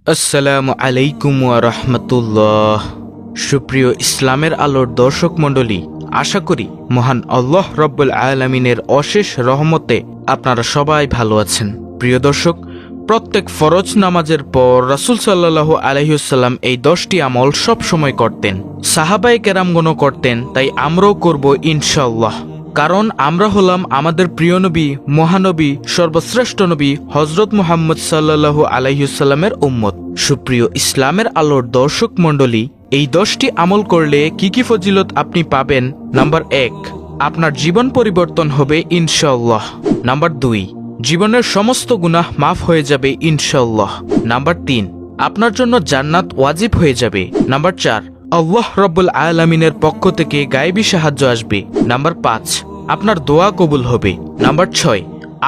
আসসালামু আলাইকুম ওয়া রাহমাতুল্লাহ। সুপ্রিয় ইসলামের আলোর দর্শক মণ্ডলী, আশা করি মহান আল্লাহ রব্বুল আলামিনের অশেষ রহমতে আপনারা সবাই ভালো আছেন। প্রিয় দর্শক, প্রত্যেক ফরজ নামাজের পর রাসূল সাল্লাল্লাহু আলাইহি ওয়াসাল্লাম এই 10টি আমল সব সময় করতেন। সাহাবায়ে কেরামগণও করতেন, তাই আমরাও করব ইনশাআল্লাহ। কারণ আমরা হলাম আমাদের প্রিয় নবী, মহানবী, সর্বশ্রেষ্ঠ নবী হযরত মুহাম্মদ সাল্লাল্লাহু আলাইহি ওয়াসাল্লামের উম্মত। সুপ্রিয় ইসলামের আলোর দর্শক মণ্ডলী, এই 10টি আমল করলে কি কি ফজিলত আপনি পাবেন? নাম্বার 1, আপনার জীবন পরিবর্তন হবে ইনশাআল্লাহ। নাম্বার 2, জীবনের সমস্ত গুনাহ মাফ হয়ে যাবে ইনশাআল্লাহ। নাম্বার 3, আপনার জন্য জান্নাত ওয়াজিব হয়ে যাবে। নাম্বার 4, আল্লাহ রব্বুল আলামিনের পক্ষ থেকে গায়েবী সাহায্য আসবে। নাম্বার 5, আপনার দোয়া কবুল হবে। নাম্বার 6,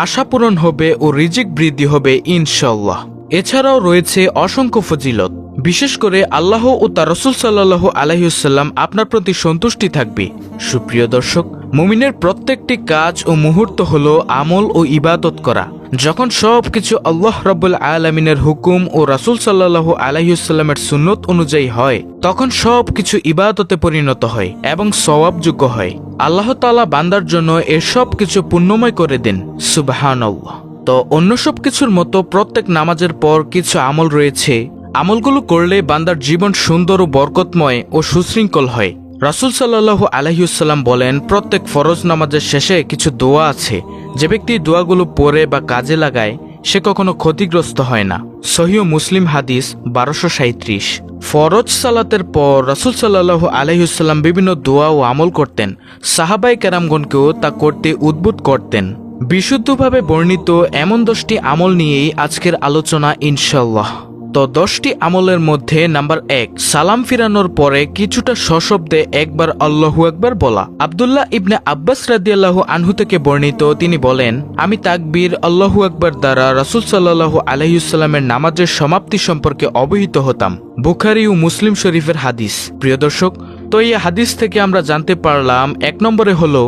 আশা পূরণ হবে ও রিজিক বৃদ্ধি হবে ইনশাআল্লাহ। এছাড়াও রয়েছে অসংখ্য ফজিলত। বিশেষ করে আল্লাহ ও তার রাসূল সাল্লাল্লাহু আলাইহি ওয়াসাল্লাম আপনার প্রতি সন্তুষ্টি থাকবে। সুপ্রিয় দর্শক, মুমিনের প্রত্যেকটি কাজ ও মুহূর্ত হলো আমল ও ইবাদত করা। যখন সবকিছু আল্লাহ রাব্বুল আলামিনের হুকুম ও রাসূল সাল্লাল্লাহু আলাইহি ওয়াসাল্লামের সুন্নত অনুযায়ী হয়, তখন সবকিছু ইবাদতে পরিণত হয় এবং সওয়াবযোগ্য হয়। আল্লাহ তাআলা বান্দার জন্য এর সবকিছু পুণ্যময় করে দেন। সুবহানাল্লাহ। তো অন্য সব কিছুর মতো প্রত্যেক নামাজের পর কিছু আমল রয়েছে। আমলগুলো করলে বান্দার জীবন সুন্দর ও বরকতময় ও সুশৃঙ্খল হয়। রাসূল সাল্লাল্লাহু আলাইহি ওয়াসাল্লাম বলেন, প্রত্যেক ফরজ নামাজের শেষে কিছু দোয়া আছে, যে ব্যক্তি দোয়াগুলো পড়ে বা কাজে লাগায় সে কখনো ক্ষতিগ্রস্ত হয় না। সহিহ মুসলিম হাদিস 1237। ফরজ সালাতের পর রাসূল সাল্লাল্লাহু আলাইহি ওয়াসাল্লাম বিভিন্ন দোয়া ও আমল করতেন। সাহাবায়ে কেরামগণকেও তা করতে উদ্বুদ্ধ করতেন। বিশুদ্ধভাবে বর্ণিত এমন 10টি আমল নিয়েই আজকের আলোচনা ইনশাআল্লাহ। তো 10টি আমলের মধ্যে নাম্বার 1, সালাম ফিরানোর পরে কিছুটা সশব্দে একবার আল্লাহু আকবার বলা। আব্দুল্লাহ ইবনে আব্বাস রাদিয়াল্লাহু আনহু থেকে বর্ণিত, তিনি বলেন, আমি তাকবীর আল্লাহু আকবার দ্বারা রাসূল সাল্লাল্লাহু আলাইহি ওয়াসাল্লামের নামাজের সমাপ্তি সম্পর্কে অবহিত হতাম। বুখারী ও মুসলিম শরীফের হাদিস। প্রিয় দর্শক, তো এই হাদিস থেকে আমরা জানতে পারলাম, 1 নম্বরে হলো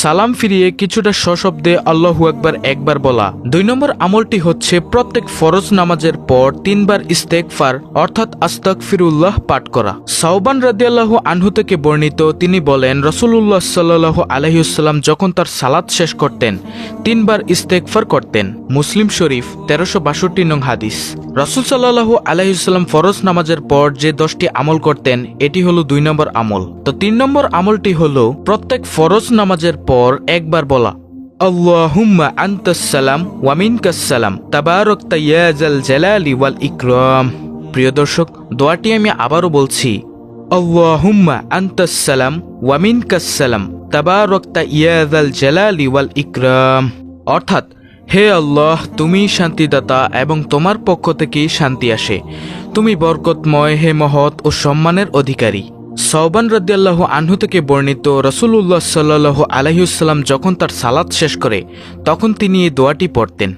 সালাম ফিরিয়ে কিছুটা সশব্দে আল্লাহু আকবার একবার বলা। 2 নম্বর আমলটি হচ্ছে প্রত্যেক ফরজ নামাজের পর 3 বার ইস্তেগফার অর্থাৎ আস্তাগফিরুল্লাহ পাঠ করা। সাওবান রাদিয়াল্লাহু আনহু থেকে বর্ণিত, তিনি বলেন, রাসূলুল্লাহ সাল্লাল্লাহু আলাইহি ওয়াসাল্লাম যখন তার সালাত শেষ করতেন 3 বার ইস্তেগফার করতেন। মুসলিম শরীফ 1362 নং হাদিস। রাসূল সাল্লাল্লাহু আলাইহি ওয়াসাল্লাম ফরজ নামাজের পর যে 10টি আমল করতেন, এটি হলো 2 নম্বর আমল। তো 3 নম্বর আমলটি হলো প্রত্যেক ফরজ নামাজের পর একবার বলা, আল্লাহুম্মা আনতাস সালাম ওয়া মিনকাস সালাম তাবারাকতা ইয়া যাল জালালি ওয়াল ইকরাম। প্রিয় দর্শক, দোয়াটি আমি আবারও বলছি, আল্লাহুম্মা আনতাস সালাম ওয়া মিনকাস সালাম তাবারাকতা ইয়া যাল জালালি ওয়াল ইকরাম। অর্থাৎ, হে আল্লাহ, তুমি শান্তিদাতা এবং তোমার পক্ষ থেকেই শান্তি আসে, তুমি বরকতময়, হে মহৎ ও সম্মানের অধিকারী। সাওবান রাদিয়াল্লাহু আনহু থেকে বর্ণিত, রাসূলুল্লাহ সাল্লাল্লাহু আলাইহি ওয়াসাল্লাম যখন তার সালাত শেষ করে তখন তিনি এই দোয়াটি পড়তেন।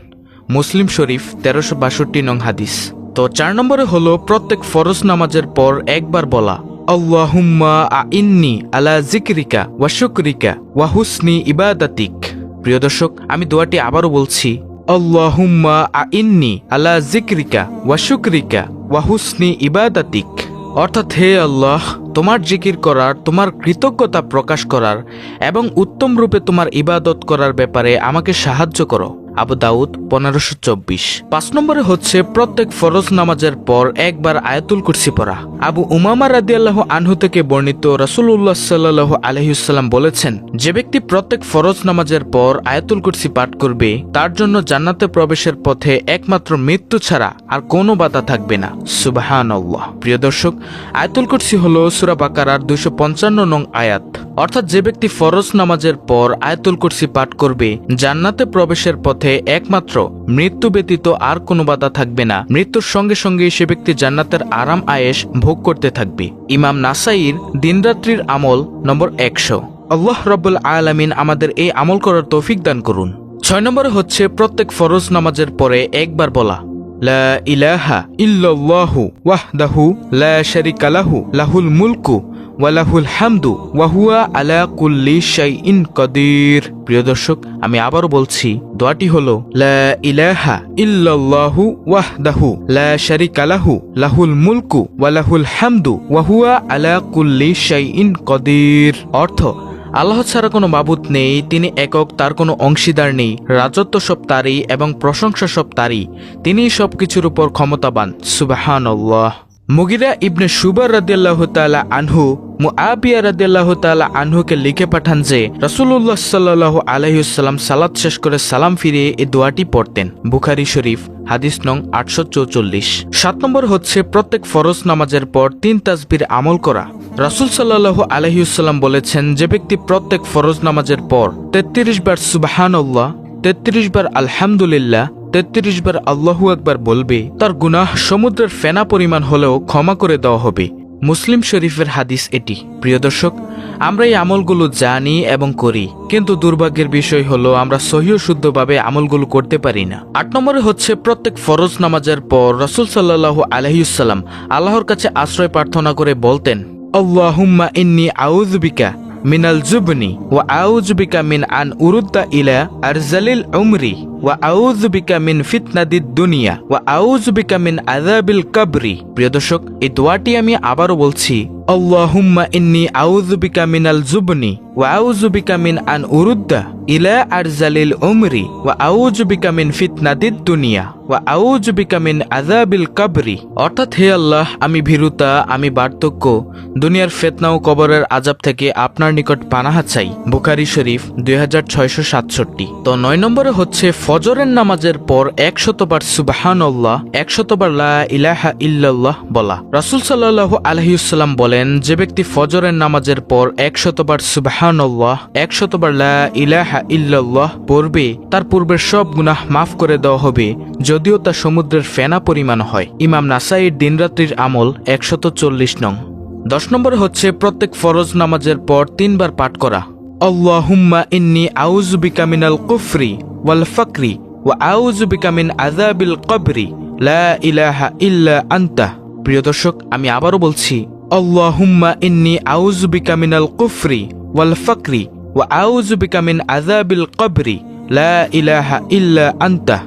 মুসলিম শরীফ 1362 নং হাদিস। তো 4 নম্বরে হলো প্রত্যেক ফরজ নামাজের পর একবার বলা, আল্লাহুম্মা আইন্নি আলা যিকরিকা ওয়া শুকরিকা ওয়া হুসনি ইবাদাতিক। প্রিয় দর্শক, আমি দোয়াটি আবারও বলছি, আল্লাহুম্মা আইন্নি আলা যিকরিকা ওয়া শুকরিকা ওয়া হুসনি ইবাদাতিক। অর্থাৎ, হে আল্লাহ, তোমার জিকির করার, তোমার কৃতজ্ঞতা প্রকাশ করার এবং উত্তম রূপে তোমার ইবাদত করার ব্যাপারে আমাকে সাহায্য করো। আবু দাউদ 1524। 5 নম্বরে হচ্ছে প্রত্যেক ফরজ নামাজের পর একবার আয়াতুল কুরসি পড়া। আবু উমামা রাদিয়াল্লাহু আনহু থেকে বর্ণিত, রাসূলুল্লাহ সাল্লাল্লাহু আলাইহি ওয়াসাল্লাম বলেছেন, যে ব্যক্তি প্রত্যেক ফরজ নামাজের পর আয়াতুল কুরসি পাঠ করবে, তার জন্য জান্নাতে প্রবেশের পথে একমাত্র মৃত্যু ছাড়া আর কোনো বাধা থাকবে না। সুবহানাল্লাহ। প্রিয় দর্শক, আয়াতুল কুরসি হলো সূরা বাকারার 255 নং আয়াত। অর্থাৎ, যে ব্যক্তি ফরজ নামাজের পর আয়াতুল কুরসি পাঠ করবে, জান্নাতে প্রবেশের পথে একমাত্র মৃত্যু ব্যতীত আর কোনো বাধা থাকবে না। মৃত্যুর সঙ্গে সঙ্গে সে ব্যক্তি জান্নাতের আরাম আয়েশ ভোগ করতে থাকবে। ইমাম নাসাইর দিনরাত্রির আমল নম্বর 100। আল্লাহ রাব্বুল আলামিন আমাদের এই আমল করার তৌফিক দান করুন। 6 নম্বরে হচ্ছে প্রত্যেক ফরজ নামাজের পরে একবার বলা, লা ইলাহা ইল্লাল্লাহু ওয়াহদাহু লা শারিকা লাহু লাহুল মুলকু ওয়া লাহুল হামদু ওয়া হুয়া আলা কুল্লি শাইইন কাদির। প্রিয় দর্শক, আমি আবারও বলছি, দোয়াটি হলো লা ইলাহা ইল্লাল্লাহু ওয়াহদাহু লা শারিকা লাহু লাহুল মুলকু ওয়া লাহুল হামদু ওয়া হুয়া আলা কুল্লি শাইইন কাদির। অর্থ, আল্লাহ ছাড়া কোনো মাবুদ নেই, তিনি একক, তার কোনো অংশীদার নেই, রাজত্ব সব তারই এবং প্রশংসা সব তারই, তিনিই সবকিছুর উপর ক্ষমতাবান। সুবহানাল্লাহ। মুগিরা ইবনে শুবা রাদিয়াল্লাহু তাআলা আনহু মুআবিয়া রাদিয়াল্লাহু তাআলা আনহুকে লিখে পাঠান যে রাসূলুল্লাহ সাল্লাল্লাহু আলাইহি ওয়াসাল্লাম সালাত শেষ করে সালাম ফিরিয়ে এই দোয়াটি পড়তেন। বুখারী শরীফ, হাদিস নং 844। 7 নম্বর হচ্ছে প্রত্যেক ফরজ নামাজের পর 3 তাসবির আমল করা। রাসূল সাল্লাল্লাহু আলাইহি ওয়াসাল্লাম বলেছেন, যে ব্যক্তি প্রত্যেক ফরজ নামাজের পর 33 বার সুবহানাল্লাহ, 33 বার আলহামদুলিল্লাহ, 33 বার আল্লাহু আকবার বলবে, তার গুনাহ সমুদ্রের ফেনা পরিমাণ হলেও ক্ষমা করে দেওয়া হবে। মুসলিম শরীফের হাদিস এটি। প্রিয় দর্শক, আমরা এই আমলগুলো জানি এবং করি, কিন্তু দুর্ভাগ্যের বিষয় হলো আমরা সহিহ শুদ্ধভাবে আমলগুলো করতে পারি না। 8 নম্বরে হচ্ছে প্রত্যেক ফরজ নামাজের পর রাসূল সাল্লাল্লাহু আলাইহি ওয়াসাল্লাম আল্লাহর কাছে আশ্রয় প্রার্থনা করে বলতেন, আল্লাহুম্মা ইন্নী আউযু বিকা মিনাল জুবনি ওয়া আউযু বিকা মিন আন উরুদ্দা ইলা আরজালিল উমরি ওয়া আউযু বিকা মিন ফিতনাতিদ দুনিয়া ওয়া আউযু বিকা মিন আযাবিল কবরি। প্রিয় দর্শক, এই দোয়াটি আমি আবারও বলছি, আল্লাহুম্মা ইন্নী আউযু বিকা মিনাল জুবনি ওয়া আউযু বিকা মিন আন উরুদ্দা ইলা আরজালিল উমরি ওয়া আউযু বিকা মিন ফিতনাতিদ দুনিয়া ওয়া আউযু বিকা মিন আযাবিল কবরি। অর্থাৎ, হে আল্লাহ, আমি ভীরুতা, আমি বার্ধক্য, দুনিয়ার ফিতনা ও কবরের আযাব থেকে আপনার নিকট পানাহা চাই। বুখারী শরীফ 2667। তো 9 নম্বরে হচ্ছে ফজরের নামাজের পর 100 বার সুবহানাল্লাহ, 100 বার লা ইলাহা ইল্লাল্লাহ বলা। রাসূল সাল্লাল্লাহু আলাইহি ওয়াসাল্লাম বলেন, যে ব্যক্তি ফজরের নামাজের পর 100 বার সুবহানাল্লাহ, 100 বার লা ইলাহা ইল্লাল্লাহ পড়বে, তার পূর্বের সব গুনাহ মাফ করে দেওয়া হবে, যদিও তা সমুদ্রের ফেনা পরিমাণ হয়। ইমাম নাসাইর দিনরাত্রির আমল 140 নং। 10 নম্বরে হচ্ছে প্রত্যেক ফরজ নামাজের পর 3 বার পাঠ করা, আল্লাহুম্মা ইন্নী আউযু বিকা মিনাল কুফরি ওয়াল ফাকরি ওয়া আউযু বিকা মিন আযাবিল কবরি লা ইলাহা ইল্লা আনতা। প্রিয় দর্শক, আমি আবারও বলছি, আল্লাহুম্মা ইন্নী আউযু বিকা মিনাল কুফরি ওয়াল ফাকরি ওয়া আউযু বিকা মিন আযাবিল কবরি লা ইলাহা ইল্লা আনতা।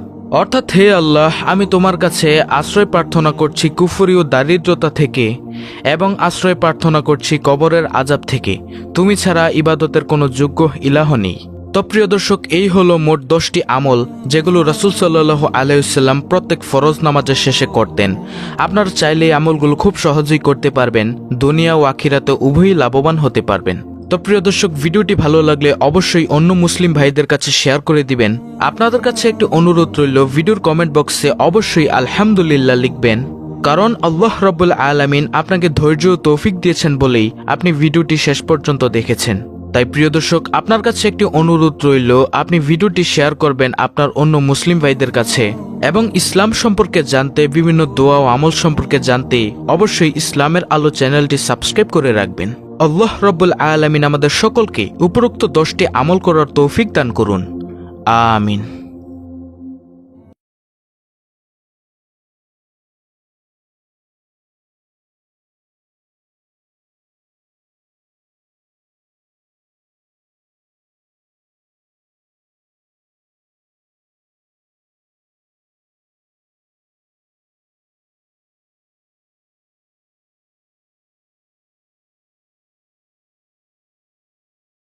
অর্থাৎ, হে আল্লাহ, আমি তোমার কাছে আশ্রয় প্রার্থনা করছি কুফরি ও দারিদ্রতা থেকে, এবং আশ্রয় প্রার্থনা করছি কবরের আযাব থেকে। তুমি ছাড়া ইবাদতের কোনো যোগ্য ইলাহ নেই। তো প্রিয় দর্শক, এই হলো মোট 10টি আমল যেগুলো রাসূল সাল্লাল্লাহু আলাইহি ওয়াসাল্লাম প্রত্যেক ফরজ নামাজের শেষে করতেন। আপনারা চাইলে এই আমলগুলো খুব সহজেই করতে পারবেন, দুনিয়া ও আখিরাতে উভয়ই লাভবান হতে পারবেন। তো প্রিয় দর্শক, ভিডিওটি ভালো লাগলে অবশ্যই অন্য মুসলিম ভাইদের কাছে শেয়ার করে দিবেন। আপনাদের কাছে একটি অনুরোধ রইল, ভিডিওর কমেন্ট বক্সে অবশ্যই আলহামদুলিল্লাহ লিখবেন, কারণ আল্লাহ রাব্বুল আলামিন আপনাকে ধৈর্য ও তৌফিক দিয়েছেন বলেই আপনি ভিডিওটি শেষ পর্যন্ত দেখেছেন। তাই প্রিয় দর্শক, আপনার কাছে একটি অনুরোধ রইল, আপনি ভিডিওটি শেয়ার করবেন আপনার অন্য মুসলিম ভাইদের কাছে, এবং ইসলাম সম্পর্কে জানতে, বিভিন্ন দোয়া ও আমল সম্পর্কে জানতে অবশ্যই ইসলামের আলো চ্যানেলটি সাবস্ক্রাইব করে রাখবেন। আল্লাহ রাব্বুল আলামিন আমাদের সকলকে উপরোক্ত 10টি আমল করার তৌফিক দান করুন। আমিন।